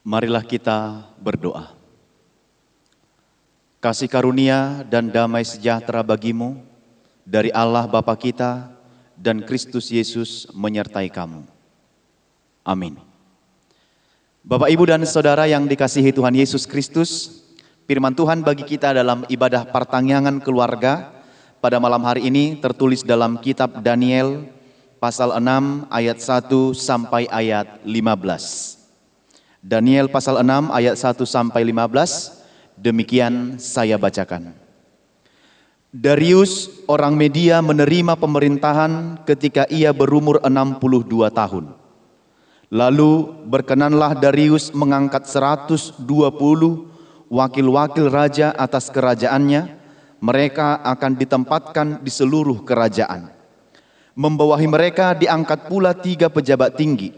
Marilah kita berdoa. Kasih karunia dan damai sejahtera bagimu dari Allah Bapa kita dan Kristus Yesus menyertai kamu. Amin. Bapak, Ibu, dan Saudara yang dikasihi Tuhan Yesus Kristus, firman Tuhan bagi kita dalam ibadah pertanggangan keluarga pada malam hari ini tertulis dalam kitab Daniel pasal 6 ayat 1 sampai ayat 15. Daniel pasal 6 ayat 1 sampai 15, demikian saya bacakan. Darius orang Media menerima pemerintahan ketika ia berumur 62 tahun. Lalu berkenanlah Darius mengangkat 120 wakil-wakil raja atas kerajaannya. Mereka akan ditempatkan di seluruh kerajaan. Membawahi mereka diangkat pula 3 pejabat tinggi.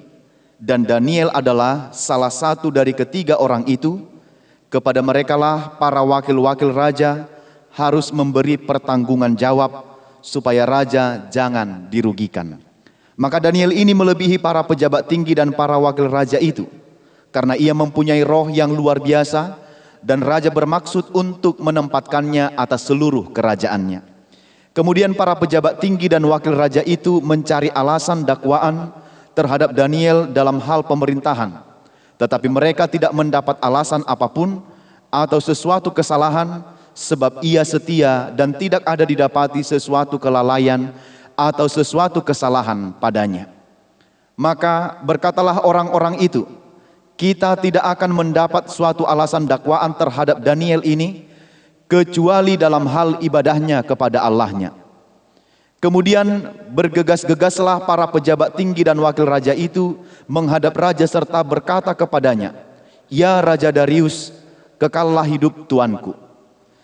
Dan Daniel adalah salah satu dari ketiga orang itu. Kepada merekalah para wakil-wakil raja harus memberi pertanggungan jawab supaya raja jangan dirugikan. Maka Daniel ini melebihi para pejabat tinggi dan para wakil raja itu, karena ia mempunyai roh yang luar biasa dan raja bermaksud untuk menempatkannya atas seluruh kerajaannya. Kemudian para pejabat tinggi dan wakil raja itu mencari alasan dakwaan terhadap Daniel dalam hal pemerintahan, tetapi mereka tidak mendapat alasan apapun atau sesuatu kesalahan, sebab ia setia dan tidak ada didapati sesuatu kelalaian atau sesuatu kesalahan padanya. Maka berkatalah orang-orang itu, kita tidak akan mendapat suatu alasan dakwaan terhadap Daniel ini kecuali dalam hal ibadahnya kepada Allahnya. Kemudian bergegas-gegaslah para pejabat tinggi dan wakil raja itu menghadap raja serta berkata kepadanya, "Ya Raja Darius, kekallah hidup tuanku.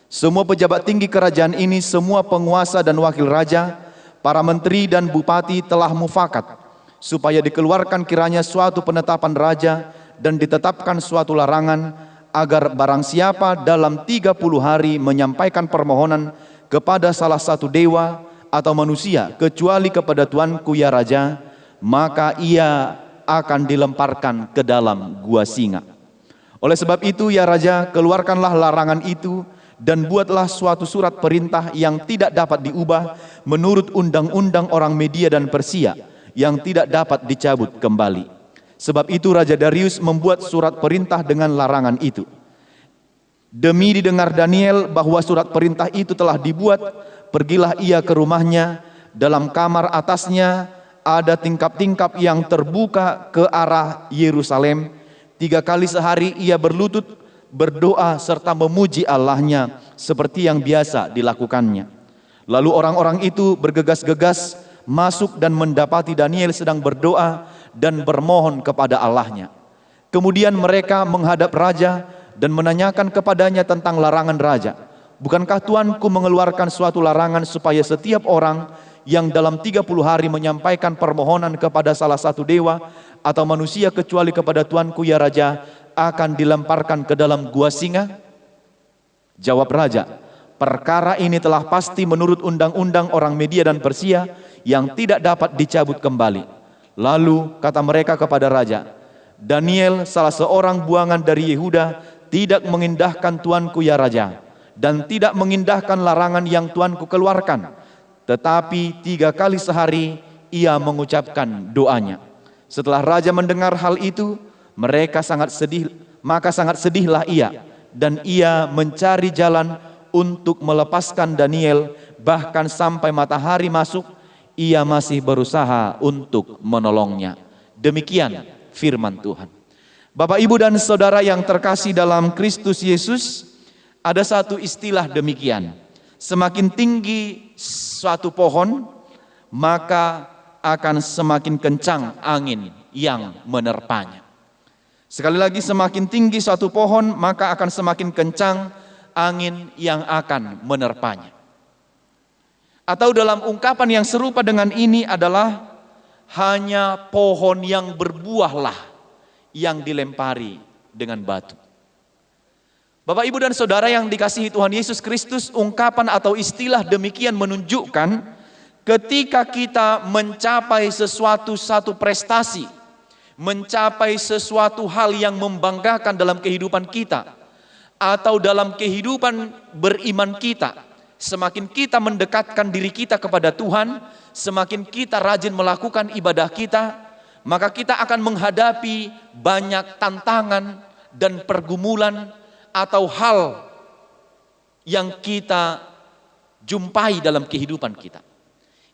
Semua pejabat tinggi kerajaan ini, semua penguasa dan wakil raja, para menteri dan bupati telah mufakat supaya dikeluarkan kiranya suatu penetapan raja dan ditetapkan suatu larangan agar barang siapa dalam 30 hari menyampaikan permohonan kepada salah satu dewa atau manusia kecuali kepada tuanku ya raja, maka ia akan dilemparkan ke dalam gua singa. Oleh sebab itu ya raja, keluarkanlah larangan itu dan buatlah suatu surat perintah yang tidak dapat diubah menurut undang-undang orang Media dan Persia yang tidak dapat dicabut kembali." Sebab itu Raja Darius membuat surat perintah dengan larangan itu. Demi didengar Daniel bahwa surat perintah itu telah dibuat, pergilah ia ke rumahnya. Dalam kamar atasnya ada tingkap-tingkap yang terbuka ke arah Yerusalem. 3 kali sehari ia berlutut, berdoa serta memuji Allahnya seperti yang biasa dilakukannya. Lalu orang-orang itu bergegas-gegas masuk dan mendapati Daniel sedang berdoa dan bermohon kepada Allahnya. Kemudian mereka menghadap raja dan menanyakan kepadanya tentang larangan raja. "Bukankah tuanku mengeluarkan suatu larangan supaya setiap orang yang dalam 30 hari menyampaikan permohonan kepada salah satu dewa atau manusia kecuali kepada tuanku ya raja akan dilemparkan ke dalam gua singa?" Jawab raja, "Perkara ini telah pasti menurut undang-undang orang Media dan Persia yang tidak dapat dicabut kembali." Lalu kata mereka kepada raja, "Daniel, salah seorang buangan dari Yehuda, tidak mengindahkan tuanku ya raja, dan tidak mengindahkan larangan yang tuanku keluarkan. Tetapi 3 kali sehari ia mengucapkan doanya." Setelah raja mendengar hal itu, maka sangat sedihlah ia, dan ia mencari jalan untuk melepaskan Daniel. Bahkan sampai matahari masuk, ia masih berusaha untuk menolongnya. Demikian firman Tuhan. Bapak, Ibu, dan Saudara yang terkasih dalam Kristus Yesus, ada satu istilah demikian: semakin tinggi suatu pohon, maka akan semakin kencang angin yang menerpanya. Sekali lagi, semakin tinggi suatu pohon, maka akan semakin kencang angin yang akan menerpanya. Atau dalam ungkapan yang serupa dengan ini adalah hanya pohon yang berbuahlah yang dilempari dengan batu. Bapak, Ibu, dan Saudara yang dikasihi Tuhan Yesus Kristus, ungkapan atau istilah demikian menunjukkan ketika kita mencapai satu prestasi, mencapai sesuatu hal yang membanggakan dalam kehidupan kita atau dalam kehidupan beriman kita, semakin kita mendekatkan diri kita kepada Tuhan, semakin kita rajin melakukan ibadah kita, maka kita akan menghadapi banyak tantangan dan pergumulan atau hal yang kita jumpai dalam kehidupan kita.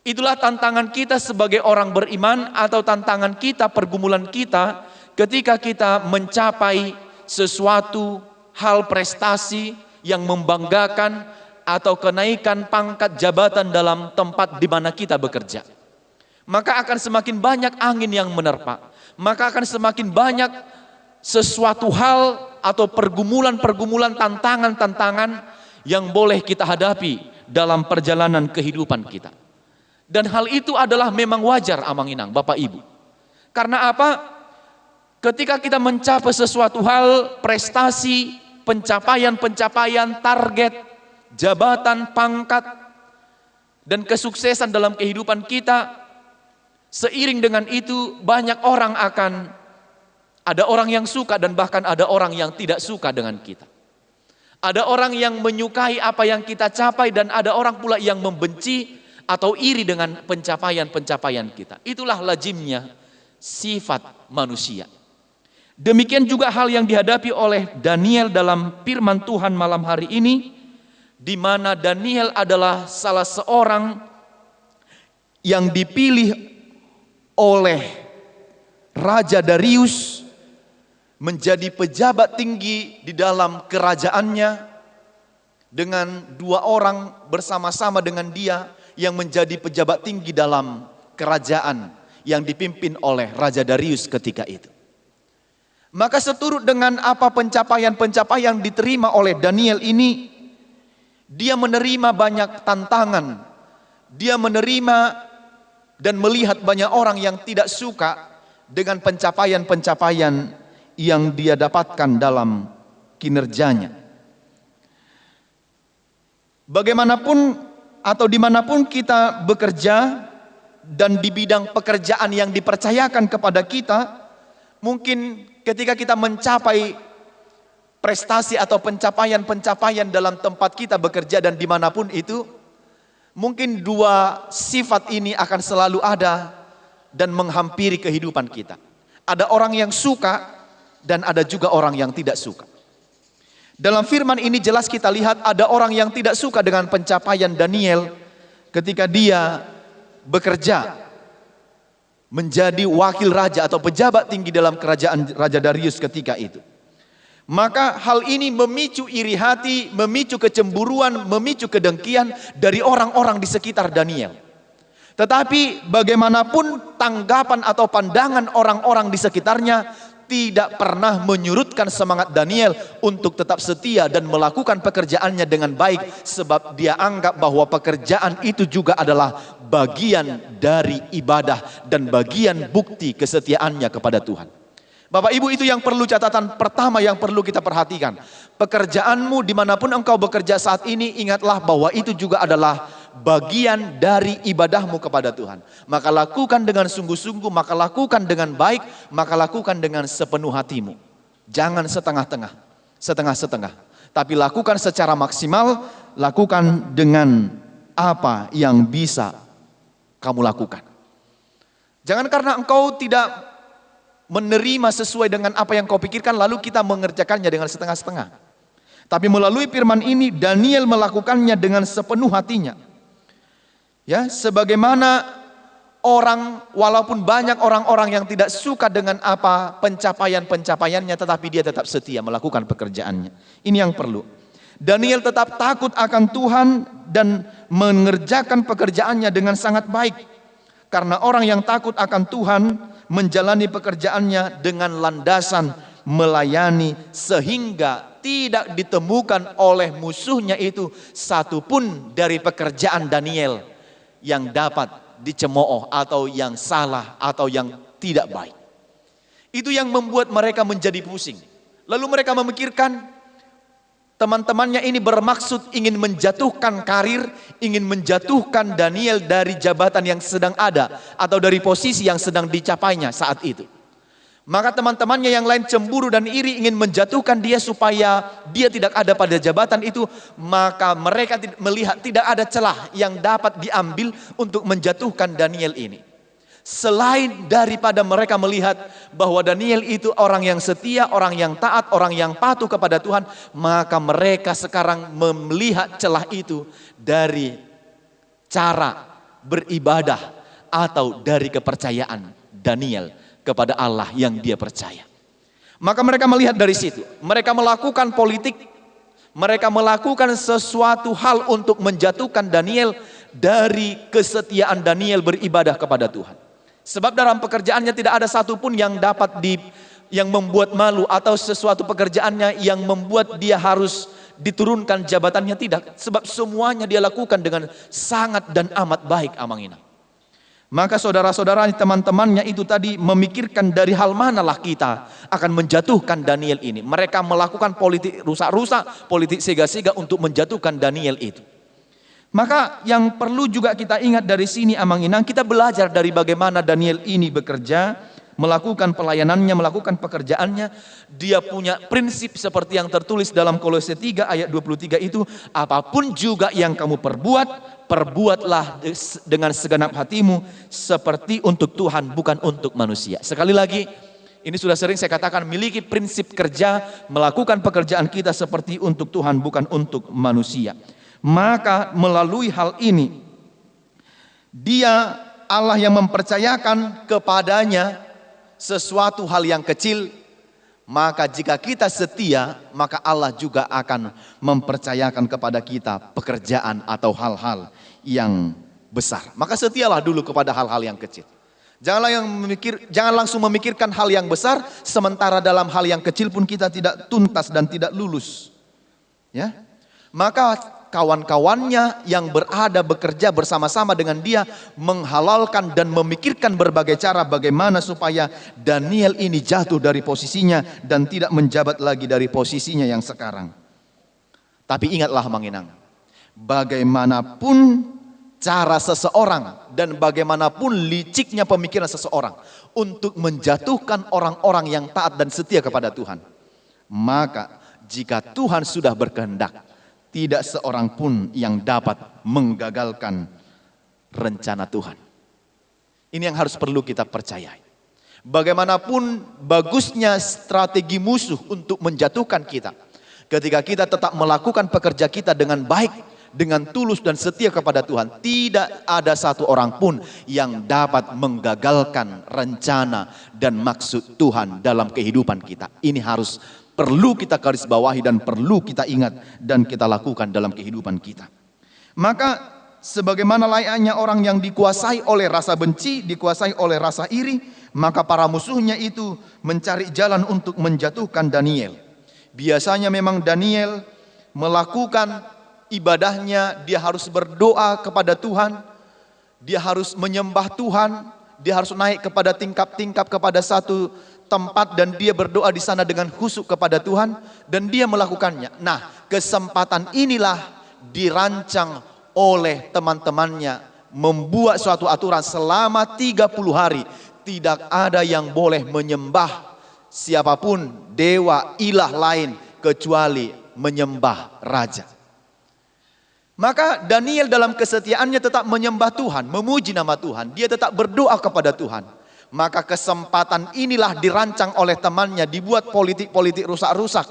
Itulah tantangan kita sebagai orang beriman, atau tantangan kita, pergumulan kita ketika kita mencapai sesuatu hal prestasi yang membanggakan atau kenaikan pangkat jabatan dalam tempat di mana kita bekerja. Maka akan semakin banyak angin yang menerpa, maka akan semakin banyak sesuatu hal atau pergumulan-pergumulan, tantangan-tantangan yang boleh kita hadapi dalam perjalanan kehidupan kita. Dan hal itu adalah memang wajar, Amang Inang, Bapak Ibu. Karena apa? Ketika kita mencapai sesuatu hal, prestasi, pencapaian-pencapaian, target, jabatan, pangkat, dan kesuksesan dalam kehidupan kita, seiring dengan itu banyak orang ada orang yang suka dan bahkan ada orang yang tidak suka dengan kita. Ada orang yang menyukai apa yang kita capai dan ada orang pula yang membenci atau iri dengan pencapaian-pencapaian kita. Itulah lazimnya sifat manusia. Demikian juga hal yang dihadapi oleh Daniel dalam firman Tuhan malam hari ini, di mana Daniel adalah salah seorang yang dipilih oleh Raja Darius menjadi pejabat tinggi di dalam kerajaannya, dengan 2 orang bersama-sama dengan dia yang menjadi pejabat tinggi dalam kerajaan yang dipimpin oleh Raja Darius ketika itu. Maka seturut dengan apa pencapaian-pencapaian diterima oleh Daniel ini, dia menerima banyak tantangan, dia menerima dan melihat banyak orang yang tidak suka dengan pencapaian-pencapaian yang dia dapatkan dalam kinerjanya. Bagaimanapun atau dimanapun kita bekerja dan di bidang pekerjaan yang dipercayakan kepada kita, mungkin ketika kita mencapai prestasi atau pencapaian-pencapaian dalam tempat kita bekerja dan dimanapun itu, mungkin 2 sifat ini akan selalu ada dan menghampiri kehidupan kita. Ada orang yang suka dan ada juga orang yang tidak suka. Dalam firman ini jelas kita lihat ada orang yang tidak suka dengan pencapaian Daniel ketika dia bekerja menjadi wakil raja atau pejabat tinggi dalam kerajaan Raja Darius ketika itu. Maka hal ini memicu iri hati, memicu kecemburuan, memicu kedengkian dari orang-orang di sekitar Daniel. Tetapi bagaimanapun tanggapan atau pandangan orang-orang di sekitarnya tidak pernah menyurutkan semangat Daniel untuk tetap setia dan melakukan pekerjaannya dengan baik, sebab dia anggap bahwa pekerjaan itu juga adalah bagian dari ibadah dan bagian bukti kesetiaannya kepada Tuhan. Bapak Ibu, itu yang perlu, catatan pertama yang perlu kita perhatikan. Pekerjaanmu dimanapun engkau bekerja saat ini, ingatlah bahwa itu juga adalah bagian dari ibadahmu kepada Tuhan. Maka lakukan dengan sungguh-sungguh, maka lakukan dengan baik, maka lakukan dengan sepenuh hatimu. Jangan setengah-tengah, setengah-setengah. Tapi lakukan secara maksimal, lakukan dengan apa yang bisa kamu lakukan. Jangan karena engkau tidak menerima sesuai dengan apa yang kau pikirkan, lalu kita mengerjakannya dengan setengah-setengah. Tapi melalui firman ini, Daniel melakukannya dengan sepenuh hatinya. Ya, sebagaimana orang, walaupun banyak orang-orang yang tidak suka dengan apa pencapaian-pencapaiannya, tetapi dia tetap setia melakukan pekerjaannya. Ini yang perlu. Daniel tetap takut akan Tuhan dan mengerjakan pekerjaannya dengan sangat baik. Karena orang yang takut akan Tuhan menjalani pekerjaannya dengan landasan melayani, sehingga tidak ditemukan oleh musuhnya itu satupun dari pekerjaan Daniel yang dapat dicemooh atau yang salah atau yang tidak baik. Itu yang membuat mereka menjadi pusing. Lalu mereka memikirkan teman-temannya ini bermaksud ingin menjatuhkan karir, ingin menjatuhkan Daniel dari jabatan yang sedang ada atau dari posisi yang sedang dicapainya saat itu. Maka teman-temannya yang lain cemburu dan iri ingin menjatuhkan dia supaya dia tidak ada pada jabatan itu. Maka mereka melihat tidak ada celah yang dapat diambil untuk menjatuhkan Daniel ini. Selain daripada mereka melihat bahwa Daniel itu orang yang setia, orang yang taat, orang yang patuh kepada Tuhan. Maka mereka sekarang melihat celah itu dari cara beribadah atau dari kepercayaan Daniel kepada Allah yang dia percaya. Maka mereka melihat dari situ. Mereka melakukan politik. Mereka melakukan sesuatu hal untuk menjatuhkan Daniel dari kesetiaan Daniel beribadah kepada Tuhan. Sebab dalam pekerjaannya tidak ada satupun yang dapat yang membuat malu atau sesuatu pekerjaannya yang membuat dia harus diturunkan jabatannya, tidak. Sebab semuanya dia lakukan dengan sangat dan amat baik, Amang Inang. Maka saudara-saudara, teman-temannya itu tadi memikirkan dari hal manalah kita akan menjatuhkan Daniel ini. Mereka melakukan politik rusak-rusak, politik sega-sega untuk menjatuhkan Daniel itu. Maka yang perlu juga kita ingat dari sini, Amang Inang, kita belajar dari bagaimana Daniel ini bekerja, melakukan pelayanannya, melakukan pekerjaannya. Dia punya prinsip seperti yang tertulis dalam Kolose 3 ayat 23 itu, apapun juga yang kamu perbuatlah dengan segenap hatimu seperti untuk Tuhan, bukan untuk manusia. Sekali lagi, ini sudah sering saya katakan, miliki prinsip kerja, melakukan pekerjaan kita seperti untuk Tuhan, bukan untuk manusia. Maka melalui hal ini, Dia Allah yang mempercayakan kepadanya sesuatu hal yang kecil. Maka jika kita setia, maka Allah juga akan mempercayakan kepada kita pekerjaan atau hal-hal yang besar. Maka setialah dulu kepada hal-hal yang kecil. Jangan langsung memikirkan hal yang besar, sementara dalam hal yang kecil pun kita tidak tuntas dan tidak lulus. Ya, maka kawan-kawannya yang berada bekerja bersama-sama dengan dia menghalalkan dan memikirkan berbagai cara bagaimana supaya Daniel ini jatuh dari posisinya dan tidak menjabat lagi dari posisinya yang sekarang. Tapi ingatlah, Mang Inang, bagaimanapun cara seseorang dan bagaimanapun liciknya pemikiran seseorang untuk menjatuhkan orang-orang yang taat dan setia kepada Tuhan, maka jika Tuhan sudah berkehendak, tidak seorang pun yang dapat menggagalkan rencana Tuhan. Ini yang harus perlu kita percayai. Bagaimanapun bagusnya strategi musuh untuk menjatuhkan kita, ketika kita tetap melakukan pekerja kita dengan baik, dengan tulus dan setia kepada Tuhan, tidak ada satu orang pun yang dapat menggagalkan rencana dan maksud Tuhan dalam kehidupan kita. Ini harus perlu kita garis bawahi dan perlu kita ingat dan kita lakukan dalam kehidupan kita. Maka sebagaimana layaknya orang yang dikuasai oleh rasa benci, dikuasai oleh rasa iri, maka para musuhnya itu mencari jalan untuk menjatuhkan Daniel. Biasanya memang Daniel melakukan ibadahnya, dia harus berdoa kepada Tuhan, dia harus menyembah Tuhan, dia harus naik kepada tingkap-tingkap kepada satu tempat dan dia berdoa di sana dengan khusyuk kepada Tuhan dan dia melakukannya. Nah, kesempatan inilah dirancang oleh teman-temannya membuat suatu aturan selama 30 hari tidak ada yang boleh menyembah siapapun dewa ilah lain kecuali menyembah raja. Maka Daniel dalam kesetiaannya tetap menyembah Tuhan, memuji nama Tuhan, dia tetap berdoa kepada Tuhan. Maka kesempatan inilah dirancang oleh temannya, dibuat politik-politik rusak-rusak.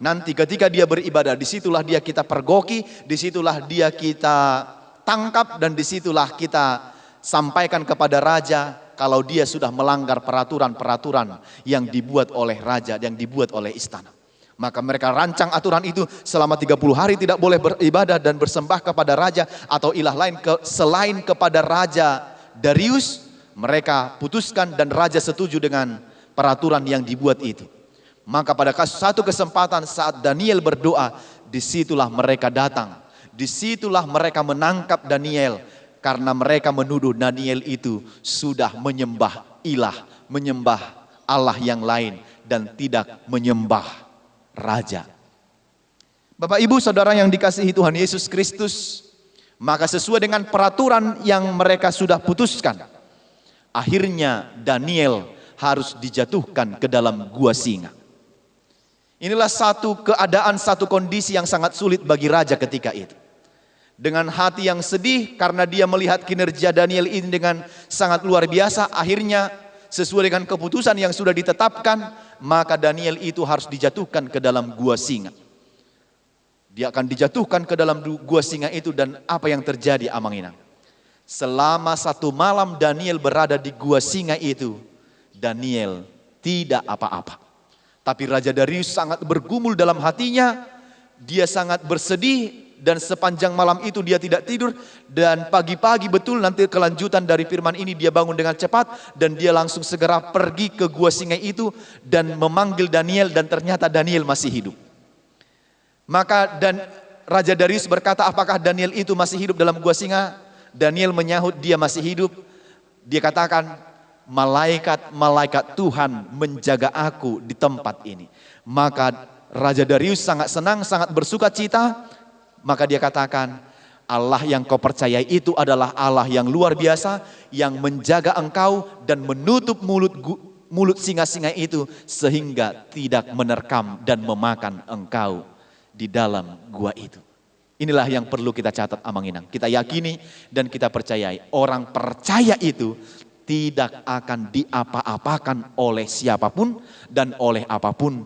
Nanti ketika dia beribadah, disitulah dia kita pergoki, disitulah dia kita tangkap, dan disitulah kita sampaikan kepada raja kalau dia sudah melanggar peraturan-peraturan yang dibuat oleh raja, yang dibuat oleh istana. Maka mereka rancang aturan itu selama 30 hari tidak boleh beribadah dan bersembah kepada raja atau ilah lain selain kepada Raja Darius. Mereka putuskan dan raja setuju dengan peraturan yang dibuat itu. Maka pada satu kesempatan saat Daniel berdoa, disitulah mereka datang. Disitulah mereka menangkap Daniel. Karena mereka menuduh Daniel itu sudah menyembah ilah, menyembah Allah yang lain dan tidak menyembah raja. Bapak Ibu Saudara yang dikasihi Tuhan Yesus Kristus, maka sesuai dengan peraturan yang mereka sudah putuskan, akhirnya Daniel harus dijatuhkan ke dalam gua singa. Inilah satu keadaan, satu kondisi yang sangat sulit bagi raja ketika itu. Dengan hati yang sedih karena dia melihat kinerja Daniel ini dengan sangat luar biasa, akhirnya sesuai dengan keputusan yang sudah ditetapkan, maka Daniel itu harus dijatuhkan ke dalam gua singa. Dia akan dijatuhkan ke dalam gua singa itu, dan apa yang terjadi, Amang Inang? Selama 1 malam Daniel berada di gua singa itu, Daniel tidak apa-apa. Tapi Raja Darius sangat bergumul dalam hatinya, dia sangat bersedih, dan sepanjang malam itu dia tidak tidur. Dan pagi-pagi betul nanti kelanjutan dari firman ini, dia bangun dengan cepat dan dia langsung segera pergi ke gua singa itu dan memanggil Daniel, dan ternyata Daniel masih hidup. Maka Raja Darius berkata, apakah Daniel itu masih hidup dalam gua singa? Daniel menyahut, dia masih hidup. Dia katakan, malaikat-malaikat Tuhan menjaga aku di tempat ini. Maka Raja Darius sangat senang, sangat bersuka cita. Maka dia katakan, Allah yang kau percayai itu adalah Allah yang luar biasa, yang menjaga engkau dan menutup mulut singa-singa itu sehingga tidak menerkam dan memakan engkau di dalam gua itu. Inilah yang perlu kita catat, Amang Inang. Kita yakini dan kita percayai, orang percaya itu tidak akan diapa-apakan oleh siapapun dan oleh apapun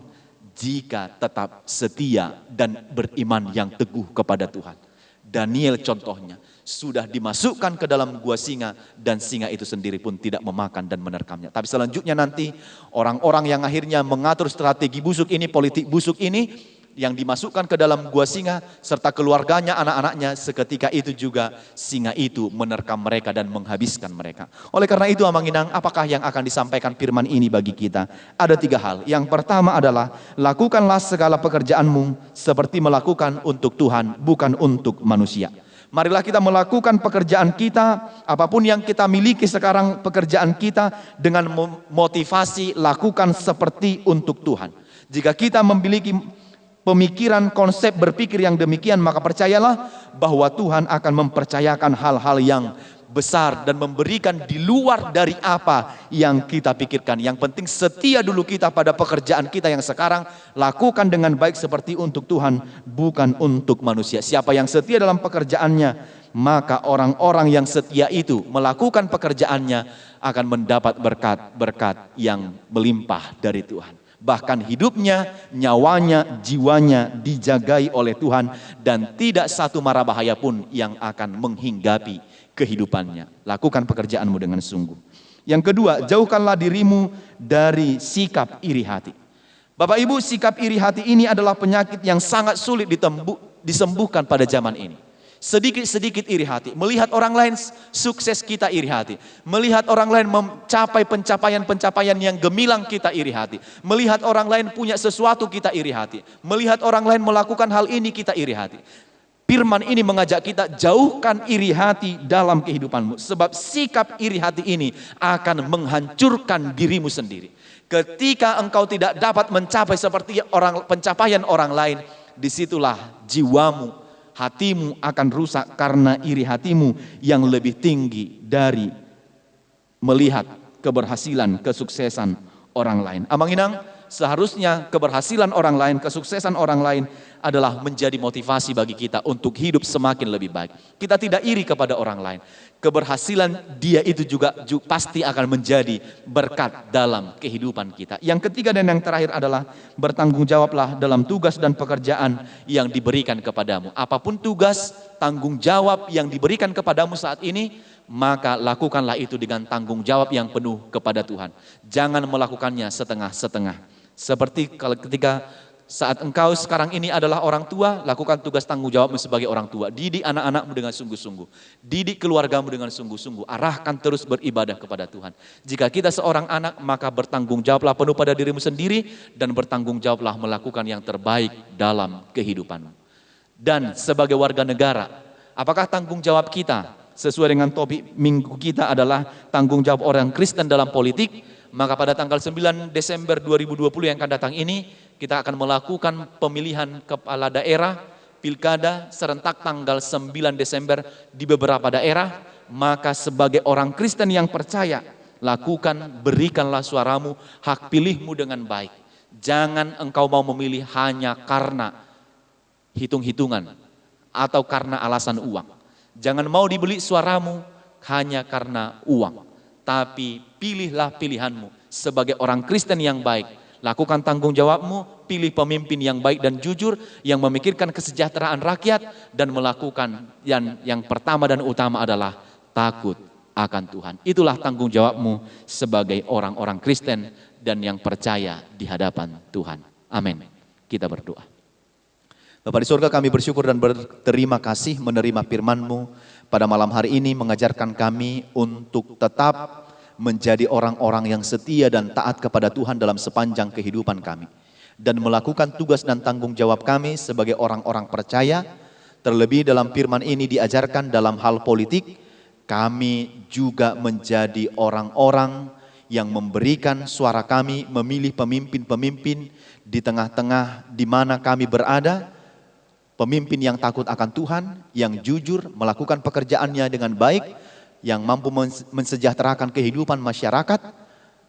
jika tetap setia dan beriman yang teguh kepada Tuhan. Daniel contohnya sudah dimasukkan ke dalam gua singa, dan singa itu sendiri pun tidak memakan dan menerkamnya. Tapi selanjutnya nanti orang-orang yang akhirnya mengatur strategi busuk ini, politik busuk ini, yang dimasukkan ke dalam gua singa serta keluarganya, anak-anaknya, seketika itu juga singa itu menerkam mereka dan menghabiskan mereka. Oleh karena itu, Amang Inang, apakah yang akan disampaikan firman ini bagi kita? Ada 3 hal. Yang pertama adalah, lakukanlah segala pekerjaanmu seperti melakukan untuk Tuhan, bukan untuk manusia. Marilah kita melakukan pekerjaan kita, apapun yang kita miliki sekarang, pekerjaan kita dengan motivasi lakukan seperti untuk Tuhan. Jika kita memiliki pemikiran, konsep berpikir yang demikian, maka percayalah bahwa Tuhan akan mempercayakan hal-hal yang besar dan memberikan di luar dari apa yang kita pikirkan. Yang penting setia dulu kita pada pekerjaan kita yang sekarang, lakukan dengan baik seperti untuk Tuhan, bukan untuk manusia. Siapa yang setia dalam pekerjaannya, maka orang-orang yang setia itu melakukan pekerjaannya akan mendapat berkat-berkat yang melimpah dari Tuhan. Bahkan hidupnya, nyawanya, jiwanya dijagai oleh Tuhan, dan tidak satu mara bahaya pun yang akan menghinggapi kehidupannya. Lakukan pekerjaanmu dengan sungguh. Yang kedua, jauhkanlah dirimu dari sikap iri hati. Bapak Ibu, sikap iri hati ini adalah penyakit yang sangat sulit disembuhkan pada zaman ini. Sedikit-sedikit iri hati, melihat orang lain sukses kita iri hati, melihat orang lain mencapai pencapaian-pencapaian yang gemilang kita iri hati, melihat orang lain punya sesuatu kita iri hati, melihat orang lain melakukan hal ini kita iri hati. Firman ini mengajak kita, jauhkan iri hati dalam kehidupanmu, sebab sikap iri hati ini akan menghancurkan dirimu sendiri. Ketika engkau tidak dapat mencapai seperti pencapaian orang lain, disitulah jiwamu, hatimu akan rusak karena iri hatimu yang lebih tinggi dari melihat keberhasilan, kesuksesan orang lain. Amang Inang, seharusnya keberhasilan orang lain, kesuksesan orang lain adalah menjadi motivasi bagi kita untuk hidup semakin lebih baik. Kita tidak iri kepada orang lain. Keberhasilan dia itu juga pasti akan menjadi berkat dalam kehidupan kita. Yang ketiga dan yang terakhir adalah bertanggung jawablah dalam tugas dan pekerjaan yang diberikan kepadamu. Apapun tugas, tanggung jawab yang diberikan kepadamu saat ini, maka lakukanlah itu dengan tanggung jawab yang penuh kepada Tuhan. Jangan melakukannya setengah-setengah. Seperti ketika saat engkau sekarang ini adalah orang tua, lakukan tugas tanggung jawabmu sebagai orang tua. Didik anak-anakmu dengan sungguh-sungguh. Didik keluargamu dengan sungguh-sungguh. Arahkan terus beribadah kepada Tuhan. Jika kita seorang anak, maka bertanggung jawablah penuh pada dirimu sendiri, dan bertanggung jawablah melakukan yang terbaik dalam kehidupanmu. Dan sebagai warga negara, apakah tanggung jawab kita sesuai dengan topik minggu kita adalah tanggung jawab orang Kristen dalam politik? Maka pada tanggal 9 Desember 2020 yang akan datang ini, kita akan melakukan pemilihan kepala daerah, pilkada serentak tanggal 9 Desember di beberapa daerah. Maka sebagai orang Kristen yang percaya, Lakukan, berikanlah suaramu, hak pilihmu dengan baik. Jangan engkau mau memilih hanya karena hitung-hitungan atau karena alasan uang. Jangan mau dibeli suaramu hanya karena uang. Tapi pilihlah pilihanmu sebagai orang Kristen yang baik. Lakukan tanggung jawabmu, pilih pemimpin yang baik dan jujur, yang memikirkan kesejahteraan rakyat, dan melakukan yang pertama dan utama adalah takut akan Tuhan. Itulah tanggung jawabmu sebagai orang-orang Kristen dan yang percaya di hadapan Tuhan. Amin. Kita berdoa. Bapa di surga, kami bersyukur dan berterima kasih menerima firman-Mu pada malam hari ini, mengajarkan kami untuk tetap menjadi orang-orang yang setia dan taat kepada Tuhan dalam sepanjang kehidupan kami, dan melakukan tugas dan tanggung jawab kami sebagai orang-orang percaya. Terlebih dalam firman ini diajarkan dalam hal politik, kami juga menjadi orang-orang yang memberikan suara kami, memilih pemimpin-pemimpin di tengah-tengah di mana kami berada, pemimpin yang takut akan Tuhan, yang jujur, melakukan pekerjaannya dengan baik, yang mampu mensejahterakan kehidupan masyarakat.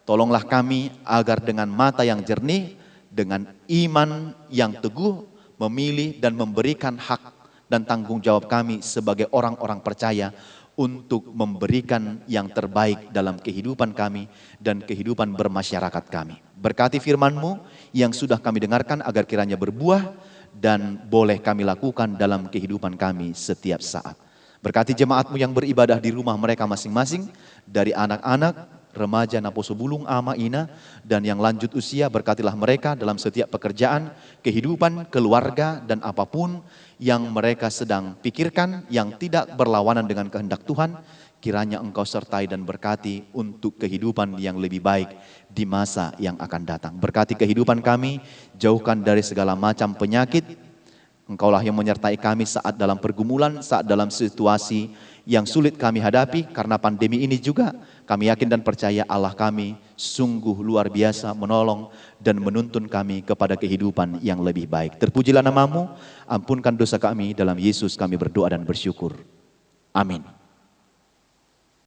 Tolonglah kami agar dengan mata yang jernih, dengan iman yang teguh, memilih dan memberikan hak dan tanggung jawab kami sebagai orang-orang percaya untuk memberikan yang terbaik dalam kehidupan kami dan kehidupan bermasyarakat kami. Berkati firman-Mu yang sudah kami dengarkan agar kiranya berbuah dan boleh kami lakukan dalam kehidupan kami setiap saat. Berkati jemaat-Mu yang beribadah di rumah mereka masing-masing, dari anak-anak, remaja, Naposo Bulung, Ama, Ina, dan yang lanjut usia. Berkatilah mereka dalam setiap pekerjaan, kehidupan, keluarga, dan apapun yang mereka sedang pikirkan yang tidak berlawanan dengan kehendak Tuhan. Kiranya Engkau sertai dan berkati untuk kehidupan yang lebih baik di masa yang akan datang. Berkati kehidupan kami, jauhkan dari segala macam penyakit. Engkaulah yang menyertai kami saat dalam pergumulan, saat dalam situasi yang sulit kami hadapi. Karena pandemi ini juga kami yakin dan percaya Allah kami sungguh luar biasa menolong dan menuntun kami kepada kehidupan yang lebih baik. Terpujilah nama-Mu, ampunkan dosa kami, dalam Yesus kami berdoa dan bersyukur. Amin.